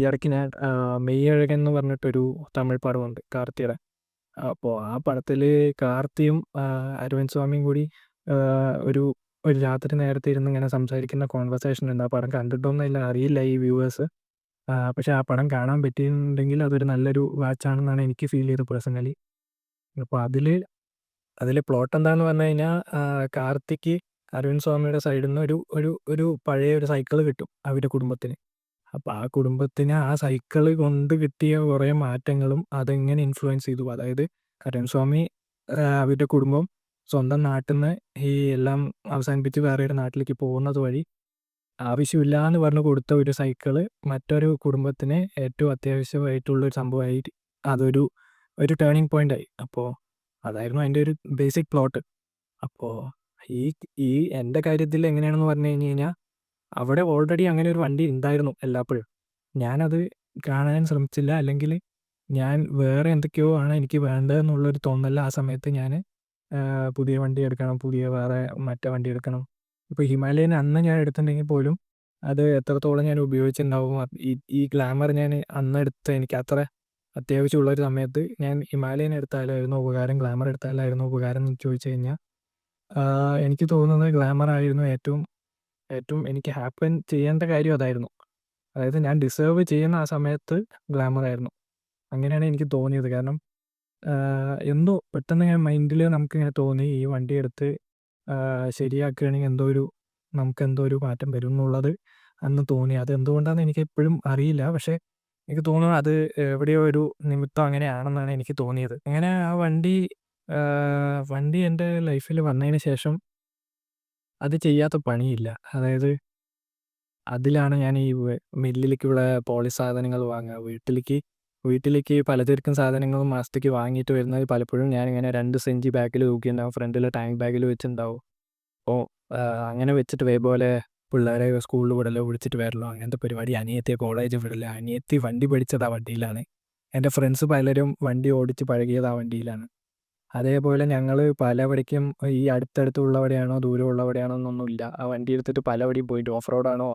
ഈ ഇടയ്ക്ക് ഞാൻ മെയ്യഴകൻ എന്ന് പറഞ്ഞിട്ടൊരു തമിഴ് പടമുണ്ട് കാർത്തിയുടെ. അപ്പോൾ ആ പടത്തിൽ കാർത്തിയും അരവിന്ദ് സ്വാമിയും കൂടി ഒരു ഒരു രാത്രി നേരത്തെ ഇരുന്ന് ഇങ്ങനെ സംസാരിക്കുന്ന കോൺവെർസേഷൻ ഉണ്ട്. ആ പടം കണ്ടിട്ടൊന്നുമില്ല, അറിയില്ല ഈ വ്യൂവേഴ്സ്. പക്ഷെ ആ പടം കാണാൻ പറ്റിയിട്ടുണ്ടെങ്കിൽ അതൊരു നല്ലൊരു വാച്ചാണെന്നാണ് എനിക്ക് ഫീൽ ചെയ്തത് പേഴ്സണലി. അപ്പോൾ അതിൽ പ്ലോട്ട് എന്താന്ന് പറഞ്ഞു കഴിഞ്ഞാൽ, കാർത്തിക്ക് അരവിന്ദ് സ്വാമിയുടെ സൈഡിൽ നിന്ന് ഒരു ഒരു ഒരു പഴയ ഒരു സൈക്കിൾ കിട്ടും അവരുടെ കുടുംബത്തിന്. അപ്പോൾ ആ കുടുംബത്തിന് ആ സൈക്കിള് കൊണ്ട് കിട്ടിയ കുറേ മാറ്റങ്ങളും അതെങ്ങനെ ഇൻഫ്ലുവൻസ് ചെയ്തു. അതായത് അരവിന്ദ് സ്വാമി അവരുടെ കുടുംബം സ്വന്തം നാട്ടിൽ നിന്ന് ഈ എല്ലാം അവസാനിപ്പിച്ച് വേറെ ഒരു നാട്ടിലേക്ക് പോകുന്നത് വഴി ആവശ്യമില്ല എന്ന് പറഞ്ഞ് കൊടുത്ത ഒരു സൈക്കിള് മറ്റൊരു കുടുംബത്തിന് ഏറ്റവും അത്യാവശ്യമായിട്ടുള്ള ഒരു സംഭവമായി. അതൊരു ഒരു ടേണിംഗ് പോയിന്റ് ആയി. അപ്പോൾ അതായിരുന്നു അതിൻ്റെ ഒരു ബേസിക് പ്ലോട്ട്. അപ്പോൾ ഈ ഈ എൻ്റെ കാര്യത്തിൽ എങ്ങനെയാണെന്ന് പറഞ്ഞു കഴിഞ്ഞ് കഴിഞ്ഞാൽ, അവിടെ ഓൾറെഡി അങ്ങനെ ഒരു വണ്ടി ഉണ്ടായിരുന്നു എല്ലാപ്പോഴും. ഞാനത് കാണാൻ ശ്രമിച്ചില്ല, അല്ലെങ്കിൽ ഞാൻ വേറെ എന്തൊക്കെയോ ആണ് എനിക്ക് വേണ്ടതെന്നുള്ളൊരു തോന്നലിൽ ആ സമയത്ത് ഞാൻ പുതിയ വണ്ടി എടുക്കണം, പുതിയ വേറെ മറ്റേ വണ്ടി എടുക്കണം. ഇപ്പോൾ ഹിമാലയൻ അന്ന് ഞാൻ എടുത്തിട്ടുണ്ടെങ്കിൽ പോലും അത് എത്രത്തോളം ഞാൻ ഉപയോഗിച്ചിട്ടുണ്ടാവും, ഈ ഈ ഗ്ലാമർ ഞാൻ അന്നെടുത്ത് എനിക്ക് അത്ര അത്യാവശ്യമുള്ളൊരു സമയത്ത് ഞാൻ ഹിമാലയൻ എടുത്താലായിരുന്നു ഉപകാരം, ഗ്ലാമർ എടുത്താലായിരുന്നു ഉപകാരം എന്ന് ചോദിച്ചു കഴിഞ്ഞാൽ, എനിക്ക് തോന്നുന്നത് ഗ്ലാമർ ആയിരുന്നു ഏറ്റവും ഏറ്റവും എനിക്ക് ഹാപ്പൻ ചെയ്യേണ്ട കാര്യം അതായിരുന്നു. അതായത് ഞാൻ ഡിസേർവ് ചെയ്യുന്ന ആ സമയത്ത് ഗ്ലാമർ ആയിരുന്നു. അങ്ങനെയാണ് എനിക്ക് തോന്നിയത്. കാരണം എന്തോ പെട്ടെന്ന് ഞാൻ മൈൻഡിൽ നമുക്കിങ്ങനെ തോന്നി, ഈ വണ്ടി എടുത്ത് ശരിയാക്കുകയാണെങ്കിൽ നമുക്കെന്തോ ഒരു മാറ്റം വരും എന്നുള്ളത് അന്ന് തോന്നി. അത് എന്തുകൊണ്ടാണെന്ന് എനിക്ക് ഇപ്പോഴും അറിയില്ല. പക്ഷേ എനിക്ക് തോന്നുന്നു അത് എവിടെയോ ഒരു നിമിത്തം അങ്ങനെയാണെന്നാണ് എനിക്ക് തോന്നിയത്. അങ്ങനെ ആ വണ്ടി എൻ്റെ ലൈഫിൽ വന്നതിന് ശേഷം അത് ചെയ്യാത്ത പണിയില്ല. അതായത് അതിലാണ് ഞാൻ ഈ മില്ലിലേക്കുള്ള പോളിഷ് സാധനങ്ങൾ വാങ്ങുക. വീട്ടിലേക്ക് പലചരക്കും സാധനങ്ങളും മാസത്തേക്ക് വാങ്ങിയിട്ട് വരുന്നത് പലപ്പോഴും ഞാനിങ്ങനെ 2 സെഞ്ചി ബാഗിൽ തൂക്കിയിട്ടുണ്ടാവും. ഫ്രണ്ടിൽ ടാങ്ക് ബാഗിൽ വെച്ചിട്ടുണ്ടാവും. അപ്പോൾ അങ്ങനെ വെച്ചിട്ട് പോലെ പിള്ളേരെ സ്കൂളിൽ വിടലോ വിളിച്ചിട്ട് വരലോ അങ്ങനത്തെ പരിപാടി. അനിയത്തിയെ കോളേജിൽ വിടലോ. അനിയത്തി വണ്ടി പഠിച്ചത് ആ വണ്ടിയിലാണ്. എൻ്റെ ഫ്രണ്ട്സ് പലരും വണ്ടി ഓടിച്ച് പഴകിയത് ആ വണ്ടിയിലാണ്. അതേപോലെ ഞങ്ങൾ പലവഴിക്കും ഈ അടുത്തടുത്തുള്ളവിടെയാണോ ദൂരമുള്ളവിടെയാണോ എന്നൊന്നുമില്ല. ആ വണ്ടി എടുത്തിട്ട് പലവഴിയും പോയിട്ട് ഓഫ് റോഡാണോ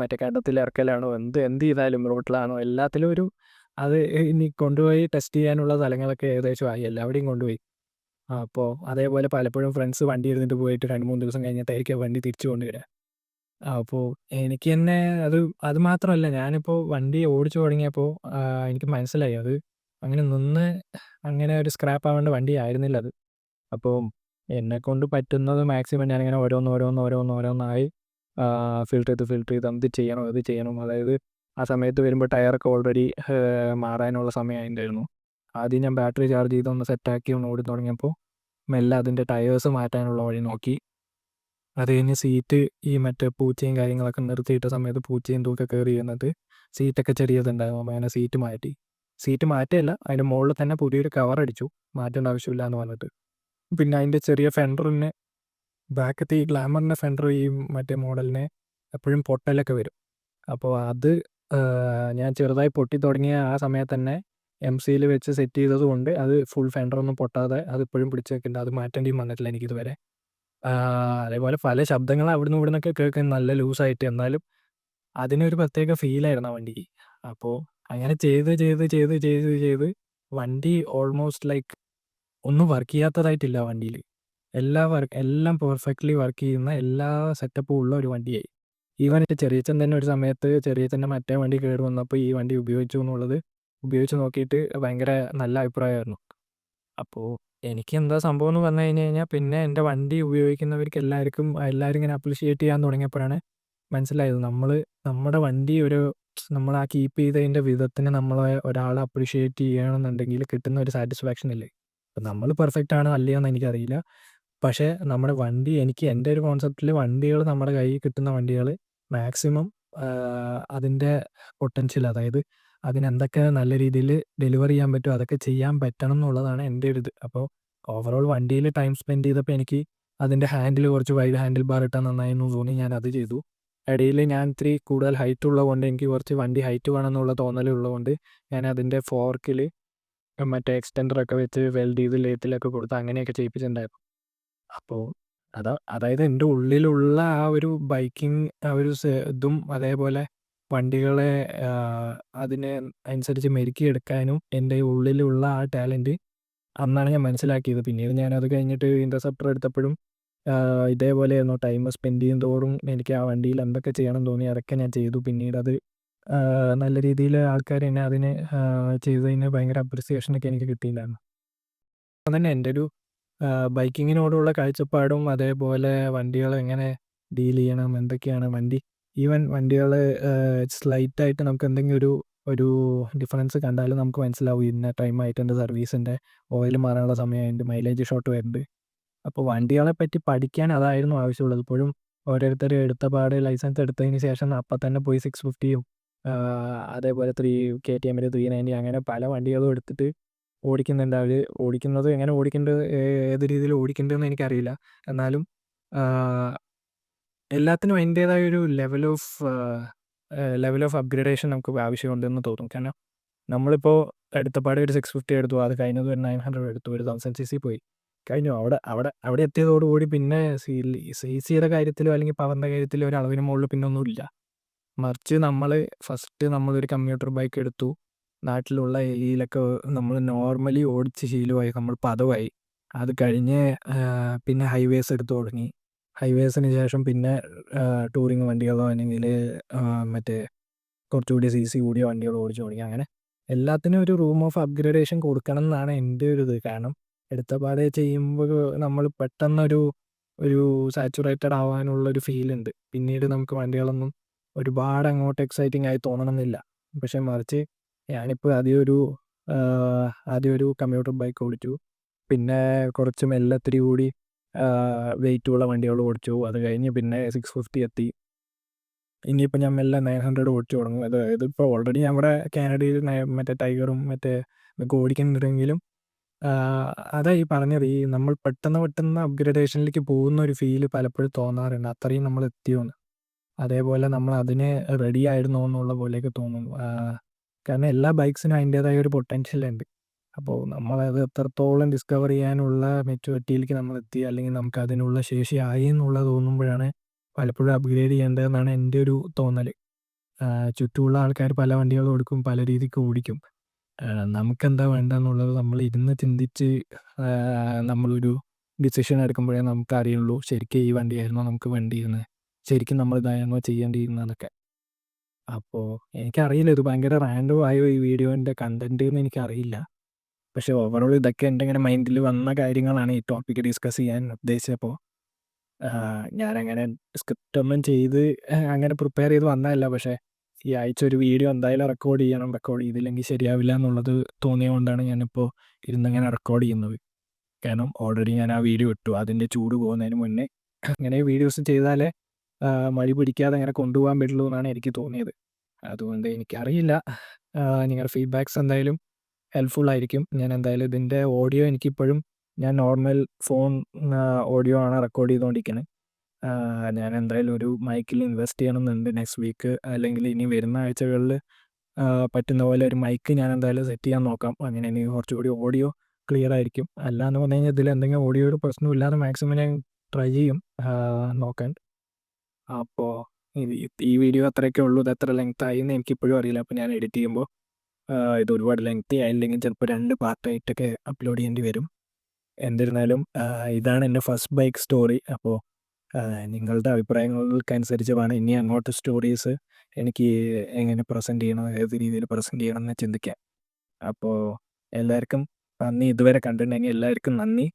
മറ്റേ കണ്ടത്തിൽ ഇറക്കലാണോ എന്ത് ചെയ്താലും റോട്ടിലാണോ എല്ലാത്തിലും അത് ഇനി കൊണ്ടുപോയി ടെസ്റ്റ് ചെയ്യാനുള്ള സ്ഥലങ്ങളൊക്കെ ഏകദേശം ആയി. എല്ലാവിടെയും കൊണ്ടുപോയി. അപ്പോൾ അതേപോലെ പലപ്പോഴും ഫ്രണ്ട്സ് വണ്ടി എടുത്തിട്ട് പോയിട്ട് 2-3 ദിവസം കഴിഞ്ഞിട്ടായിരിക്കും വണ്ടി തിരിച്ചു കൊണ്ടുവരിക. അപ്പോൾ എനിക്ക് തന്നെ അത് മാത്രമല്ല, ഞാനിപ്പോൾ വണ്ടി ഓടിച്ചു തുടങ്ങിയപ്പോൾ എനിക്ക് മനസ്സിലായി അത് അങ്ങനെ അങ്ങനെ ഒരു സ്ക്രാപ്പ് ആവേണ്ട വണ്ടി ആയിരുന്നില്ല അത്. അപ്പോൾ എന്നെക്കൊണ്ട് പറ്റുന്നത് മാക്സിമം ഞാനിങ്ങനെ ഓരോന്നായി ഫിൽട്ടർ ചെയ്ത് എന്ത് ചെയ്യണം അത് ചെയ്യണം. അതായത് ആ സമയത്ത് വരുമ്പോൾ ടയറൊക്കെ ഓൾറെഡി മാറാനുള്ള സമയമായിട്ടുണ്ടായിരുന്നു. ആദ്യം ഞാൻ ബാറ്ററി ചാർജ് ചെയ്ത് ഒന്ന് സെറ്റാക്കി ഒന്ന് ഓടി തുടങ്ങിയപ്പോൾ മെല്ലെ അതിൻ്റെ ടയേഴ്സ് മാറ്റാനുള്ള വഴി നോക്കി. അത് കഴിഞ്ഞ് സീറ്റ് ഈ മറ്റേ പൂച്ചയും കാര്യങ്ങളൊക്കെ നിർത്തിയിട്ട സമയത്ത് പൂച്ചയും ഇതൊക്കെ കയറി ഇരുന്നിട്ട് സീറ്റൊക്കെ ചെറിയതുണ്ടായിരുന്നു. അപ്പോൾ അങ്ങനെ സീറ്റ് മാറ്റി. സീറ്റ് മാറ്റുകയല്ല, അതിൻ്റെ മുകളിൽ തന്നെ പുതിയൊരു കവറടിച്ചു, മാറ്റേണ്ട ആവശ്യമില്ല എന്ന് പറഞ്ഞിട്ട്. പിന്നെ അതിൻ്റെ ചെറിയ ഫെൻഡറിന് ബാക്കത്തെ ഈ ഗ്ലാമറിൻ്റെ ഫെൻഡർ ഈ മറ്റേ മോഡലിന് എപ്പോഴും പൊട്ടലൊക്കെ വരും. അപ്പോൾ അത് ഞാൻ ചെറുതായി പൊട്ടി തുടങ്ങിയ ആ സമയത്ത് തന്നെ എംസിയിൽ വെച്ച് സെറ്റ് ചെയ്തത് കൊണ്ട് അത് ഫുൾ ഫെൻഡറൊന്നും പൊട്ടാതെ അത് ഇപ്പോഴും പിടിച്ച് വെക്കുന്നുണ്ട്. അത് മാറ്റേണ്ടിയും വന്നിട്ടില്ല എനിക്കിതുവരെ. അതേപോലെ പല ശബ്ദങ്ങൾ അവിടുന്ന് ഇവിടുന്നൊക്കെ കേൾക്കും നല്ല ലൂസായിട്ട്. എന്നാലും അതിനൊരു പ്രത്യേക ഫീലായിരുന്നു ആ വണ്ടിക്ക്. അപ്പോൾ അങ്ങനെ ചെയ്ത് വണ്ടി ഓൾമോസ്റ്റ് ലൈക്ക് ഒന്നും വർക്ക് ചെയ്യാത്തതായിട്ടില്ല വണ്ടിയിൽ. എല്ലാം പെർഫെക്റ്റ്ലി വർക്ക് ചെയ്യുന്ന എല്ലാ സെറ്റപ്പും ഉള്ള ഒരു വണ്ടിയായി. ഈവൻ ചെറിയച്ഛൻ തന്നെ ഒരു സമയത്ത് ചെറിയച്ഛൻ്റെ മറ്റേ വണ്ടി കേട് വന്നപ്പോൾ ഈ വണ്ടി ഉപയോഗിച്ച് നോക്കിയിട്ട് ഭയങ്കര നല്ല അഭിപ്രായമായിരുന്നു. അപ്പോൾ എനിക്കെന്താ സംഭവം എന്ന് പറഞ്ഞു കഴിഞ്ഞാൽ, പിന്നെ എൻ്റെ വണ്ടി ഉപയോഗിക്കുന്നവർക്ക് എല്ലാവരും ഇങ്ങനെ അപ്രിഷിയേറ്റ് ചെയ്യാൻ തുടങ്ങിയപ്പോഴാണ് മനസ്സിലായത് നമ്മുടെ വണ്ടി നമ്മൾ ആ കീപ്പ് ചെയ്തതിൻ്റെ വിധത്തിന് നമ്മളെ ഒരാൾ അപ്രിഷിയേറ്റ് ചെയ്യണമെന്നുണ്ടെങ്കിൽ കിട്ടുന്ന ഒരു സാറ്റിസ്ഫാക്ഷൻ ഇല്ലേ. അപ്പം നമ്മൾ പെർഫെക്റ്റ് ആണോ അല്ലയോ എന്ന് എനിക്കറിയില്ല. പക്ഷേ നമ്മുടെ വണ്ടി എൻ്റെ ഒരു കോൺസെപ്റ്റിൽ വണ്ടികൾ നമ്മുടെ കയ്യിൽ കിട്ടുന്ന വണ്ടികൾ മാക്സിമം അതിൻ്റെ പൊട്ടൻഷ്യൽ, അതായത് അതിനെന്തൊക്കെ നല്ല രീതിയിൽ ഡെലിവർ ചെയ്യാൻ പറ്റുമോ അതൊക്കെ ചെയ്യാൻ പറ്റണം എന്നുള്ളതാണ് എൻ്റെ ഒരു ഇത്. അപ്പോൾ ഓവറോൾ വണ്ടിയിൽ ടൈം സ്പെൻഡ് ചെയ്തപ്പോൾ എനിക്ക് അതിൻ്റെ കുറച്ച് വൈഡ് ഹാൻഡിൽ ബാർ ഇട്ടാൽ നന്നായെന്ന് തോന്നി. ഞാൻ അത് ചെയ്തു. ഇടയിൽ ഞാൻ ഇത്തിരി കൂടുതൽ ഹൈറ്റ് ഉള്ളതുകൊണ്ട് എനിക്ക് കുറച്ച് വണ്ടി ഹൈറ്റ് വേണമെന്നുള്ള തോന്നലുള്ളതുകൊണ്ട് ഞാൻ അതിൻ്റെ ഫോർക്കിൽ മറ്റേ എക്സ്റ്റൻഡറൊക്കെ വെച്ച് വെൽഡ് ചെയ്ത് ലേത്തിലൊക്കെ കൊടുത്ത് അങ്ങനെയൊക്കെ ചെയ്യിപ്പിച്ചിട്ടുണ്ടായിരുന്നു. അപ്പോൾ അതായത് എൻ്റെ ഉള്ളിലുള്ള ആ ഒരു ബൈക്കിംഗ് ആ ഒരു ഇതും അതേപോലെ വണ്ടികളെ അതിന് അനുസരിച്ച് മെരുക്കിയെടുക്കാനും എൻ്റെ ഉള്ളിലുള്ള ആ ടാലൻറ്റ് അന്നാണ് ഞാൻ മനസ്സിലാക്കിയത്. പിന്നീട് ഞാനത് കഴിഞ്ഞിട്ട് ഇൻ്റർസെപ്റ്റർ എടുത്തപ്പോഴും ഇതേപോലെയായിരുന്നു. ടൈം സ്പെൻഡ് ചെയ്യും തോറും എനിക്ക് ആ വണ്ടിയിൽ എന്തൊക്കെ ചെയ്യണം തോന്നി അതൊക്കെ ഞാൻ ചെയ്തു. പിന്നീടത് നല്ല രീതിയിൽ ആൾക്കാർ എന്നെ അതിന് ചെയ്തതിന് ഭയങ്കര അപ്രിസിയേഷനൊക്കെ എനിക്ക് കിട്ടിയിട്ടുണ്ടായിരുന്നു. അതന്നെ എൻ്റെ ഒരു ബൈക്കിങ്ങിനോടുള്ള കാഴ്ചപ്പാടും അതേപോലെ വണ്ടികൾ എങ്ങനെ ഡീൽ ചെയ്യണം, എന്തൊക്കെയാണ് ഈവൻ വണ്ടികൾ സ്ലൈറ്റായിട്ട് നമുക്ക് എന്തെങ്കിലും ഒരു ഡിഫറൻസ് കണ്ടാലും നമുക്ക് മനസ്സിലാവും ഇന്ന ടൈമായിട്ട് എൻ്റെ സർവീസിൻ്റെ ഓയിൽ മാറാനുള്ള സമയം, എൻ്റെ മൈലേജ് ഷോട്ട് വരുന്നുണ്ട്. അപ്പോൾ വണ്ടികളെ പറ്റി പഠിക്കാൻ അതായിരുന്നു ആവശ്യമുള്ളത്. ഇപ്പോഴും ഓരോരുത്തർ എടുത്ത പാടെ ലൈസൻസ് എടുത്തതിന് ശേഷം അപ്പം തന്നെ പോയി 650യും അതേപോലെ KTM 390 അങ്ങനെ പല വണ്ടികളും എടുത്തിട്ട് ഓടിക്കുന്നുണ്ട്. അവർ ഓടിക്കുന്നത് എങ്ങനെ ഓടിക്കേണ്ടത്, ഏത് രീതിയിൽ ഓടിക്കേണ്ടതെന്ന് എനിക്കറിയില്ല. എന്നാലും എല്ലാത്തിനും അതിൻ്റേതായ ഒരു ലെവൽ ഓഫ് അപ്ഗ്രഡേഷൻ നമുക്ക് ആവശ്യമുണ്ടെന്ന് തോന്നും. കാരണം നമ്മളിപ്പോൾ എടുത്തപാടെ ഒരു 650 എടുത്തു, അത് കഴിഞ്ഞത് ഒരു 900 എടുത്തു, ഒരു 1000cc പോയി കഴിഞ്ഞു. അവിടെ എത്തിയതോടുകൂടി പിന്നെ സിയുടെ കാര്യത്തിലോ അല്ലെങ്കിൽ പവറിൻ്റെ കാര്യത്തിലോ ഒരു അളവിന് മുകളിൽ പിന്നെ ഒന്നുമില്ല. മറിച്ച് നമ്മളൊരു കമ്മ്യൂട്ടർ ബൈക്ക് എടുത്തു, നാട്ടിലുള്ള ഏരിയയിലൊക്കെ നമ്മൾ നോർമലി ഓടിച്ച് ശീലമായി, നമ്മൾ പദമായി. അത് കഴിഞ്ഞ് പിന്നെ ഹൈവേസ് എടുത്തു തുടങ്ങി. ഹൈവേസിന് ശേഷം പിന്നെ ടൂറിങ് വണ്ടികളോ അല്ലെങ്കിൽ മറ്റേ കുറച്ചുകൂടി CC കൂടിയ വണ്ടികൾ ഓടിച്ചു തുടങ്ങി. അങ്ങനെ എല്ലാത്തിനും ഒരു റൂം ഓഫ് അപ്ഗ്രഡേഷൻ കൊടുക്കണം എന്നാണ് എൻ്റെ ഒരു ഇത്. കാരണം എടുത്തപാടെ ചെയ്യുമ്പോൾ നമ്മൾ പെട്ടെന്നൊരു സാച്ചുറേറ്റഡ് ആവാനുള്ളൊരു ഫീലുണ്ട്. പിന്നീട് നമുക്ക് വണ്ടികളൊന്നും ഒരുപാട് അങ്ങോട്ട് എക്സൈറ്റിംഗ് ആയി തോന്നണമെന്നില്ല. പക്ഷെ മറിച്ച് ഞാനിപ്പോൾ ആദ്യം ഒരു കമ്മ്യൂട്ടർ ബൈക്ക് ഓടിച്ചു, പിന്നെ കുറച്ച് മെല്ലെ ഇത്തിരി കൂടി വെയിറ്റുള്ള വണ്ടികൾ ഓടിച്ചു. അത് കഴിഞ്ഞ് പിന്നെ 650 എത്തി. ഇനിയിപ്പോൾ ഞാൻ മെല്ലെ 900 ഓടിച്ചു തുടങ്ങും. ഇതിപ്പോൾ ഓൾറെഡി നമ്മുടെ കാനഡയിൽ മറ്റേ ടൈഗറും ഇതൊക്കെ ഓടിക്കുന്നുണ്ടെങ്കിലും അതാ ഈ പറഞ്ഞത്, ഈ നമ്മൾ പെട്ടെന്ന് അപ്ഗ്രഡേഷനിലേക്ക് പോകുന്ന ഒരു ഫീല് പലപ്പോഴും തോന്നാറുണ്ട്. അത്രയും നമ്മൾ എത്തിയോന്ന്. അതേപോലെ നമ്മൾ അതിന് റെഡി ആയിരുന്നോ എന്നുള്ള പോലെയൊക്കെ തോന്നും. കാരണം എല്ലാ ബൈക്സിനും അതിൻ്റേതായ ഒരു പൊട്ടൻഷ്യൽ ഉണ്ട്. അപ്പോൾ നമ്മളത് എത്രത്തോളം ഡിസ്കവർ ചെയ്യാനുള്ള മെച്യൂരിറ്റിയിലേക്ക് നമ്മളെത്തി, അല്ലെങ്കിൽ നമുക്ക് അതിനുള്ള ശേഷിയായി എന്നുള്ളത് തോന്നുമ്പോഴാണ് പലപ്പോഴും അപ്ഗ്രേഡ് ചെയ്യേണ്ടതെന്നാണ് എൻ്റെ ഒരു തോന്നൽ. ചുറ്റുമുള്ള ആൾക്കാർ പല വണ്ടികളും എടുക്കും, പല രീതിക്ക് ഓടിക്കും. നമുക്കെന്താ വേണ്ടതെന്നുള്ളത് നമ്മൾ ഇരുന്ന് ചിന്തിച്ച് നമ്മളൊരു ഡിസിഷൻ എടുക്കുമ്പോഴേ നമുക്കറിയുള്ളൂ ശരിക്കും ഈ വണ്ടിയായിരുന്നോ നമുക്ക് വേണ്ടിയിരുന്നത്, ശരിക്കും നമ്മളിതായിരുന്നോ ചെയ്യേണ്ടിയിരുന്നതെന്നൊക്കെ. അപ്പോൾ എനിക്കറിയില്ല, ഇത് ഭയങ്കര റാൻഡം ആയോ ഈ വീഡിയോൻ്റെ കണ്ടന്റ് എന്ന് എനിക്കറിയില്ല. പക്ഷേ ഓവറോൾ ഇതൊക്കെ എൻ്റെ ഇങ്ങനെ മൈൻഡിൽ വന്ന കാര്യങ്ങളാണ് ഈ ടോപ്പിക്ക് ഡിസ്കസ് ചെയ്യാൻ ഉദ്ദേശിച്ചപ്പോൾ. ഞാനങ്ങനെ സ്ക്രിപ്റ്റൊന്നും ചെയ്ത് അങ്ങനെ പ്രിപ്പയർ ചെയ്ത് വന്നതല്ല. പക്ഷേ ഈ ആഴ്ച ഒരു വീഡിയോ എന്തായാലും റെക്കോർഡ് ചെയ്തില്ലെങ്കിൽ ശരിയാവില്ല എന്നുള്ളത് തോന്നിയതുകൊണ്ടാണ് ഞാനിപ്പോൾ ഇരുന്നിങ്ങനെ റെക്കോർഡ് ചെയ്യുന്നത്. കാരണം ഓൾറെഡി ഞാൻ ആ വീഡിയോ ഇട്ടു, അതിൻ്റെ ചൂട് പോകുന്നതിന് മുന്നേ അങ്ങനെ വീഡിയോസ് ചെയ്താലേ മടി പിടിക്കാതെ അങ്ങനെ കൊണ്ടുപോകാൻ പറ്റുള്ളൂ എന്നാണ് എനിക്ക് തോന്നിയത്. അതുകൊണ്ട് എനിക്കറിയില്ല, നിങ്ങളുടെ ഫീഡ്ബാക്ക്സ് എന്തായാലും ഹെൽപ്ഫുൾ ആയിരിക്കും. ഞാൻ എന്തായാലും ഇതിൻ്റെ ഓഡിയോ ഞാൻ നോർമൽ ഫോൺ ഓഡിയോ ആണ് റെക്കോർഡ് ചെയ്തുകൊണ്ടിരിക്കുന്നത്. ഞാൻ എന്തായാലും ഒരു മൈക്കിൽ ഇൻവെസ്റ്റ് ചെയ്യണമെന്നുണ്ട് നെക്സ്റ്റ് വീക്ക്, അല്ലെങ്കിൽ ഇനി വരുന്ന ആഴ്ചകളിൽ പറ്റുന്ന പോലെ ഒരു മൈക്ക് ഞാൻ എന്തായാലും സെറ്റ് ചെയ്യാൻ നോക്കാം. അങ്ങനെ എനിക്ക് കുറച്ചുകൂടി ഓഡിയോ ക്ലിയർ ആയിരിക്കും. അല്ലാന്ന് പറഞ്ഞു കഴിഞ്ഞാൽ ഇതിൽ എന്തെങ്കിലും ഓഡിയോയുടെ പ്രശ്നമില്ലാതെ മാക്സിമം ഞാൻ ട്രൈ ചെയ്യും നോക്കാൻ. അപ്പോൾ ഈ വീഡിയോ അത്രയൊക്കെ ഉള്ളൂ. ഇത് എത്ര ലെങ്ത് ആയി എന്ന് എനിക്കിപ്പോഴും അറിയില്ല. അപ്പോൾ ഞാൻ എഡിറ്റ് ചെയ്യുമ്പോൾ ഇത് ഒരുപാട് ലെങ്തി ആയില്ലെങ്കിൽ ചിലപ്പോൾ 2 പാർട്ടായിട്ടൊക്കെ അപ്ലോഡ് ചെയ്യേണ്ടി വരും. എന്നിരുന്നാലും ഇതാണ് എൻ്റെ ഫസ്റ്റ് ബൈക്ക് സ്റ്റോറി. അപ്പോൾ നിങ്ങളുടെ അഭിപ്രായങ്ങൾക്കനുസരിച്ച് വേണം ഇനി അങ്ങോട്ട് സ്റ്റോറീസ് എനിക്ക് എങ്ങനെ പ്രസൻറ്റ് ചെയ്യണം, ഏത് രീതിയിൽ പ്രസൻറ്റ് ചെയ്യണം എന്ന് ചിന്തിക്കാം. അപ്പോൾ എല്ലാവർക്കും നന്ദി. ഇതുവരെ കണ്ടിട്ടുണ്ടെങ്കിൽ എല്ലാവർക്കും നന്ദി.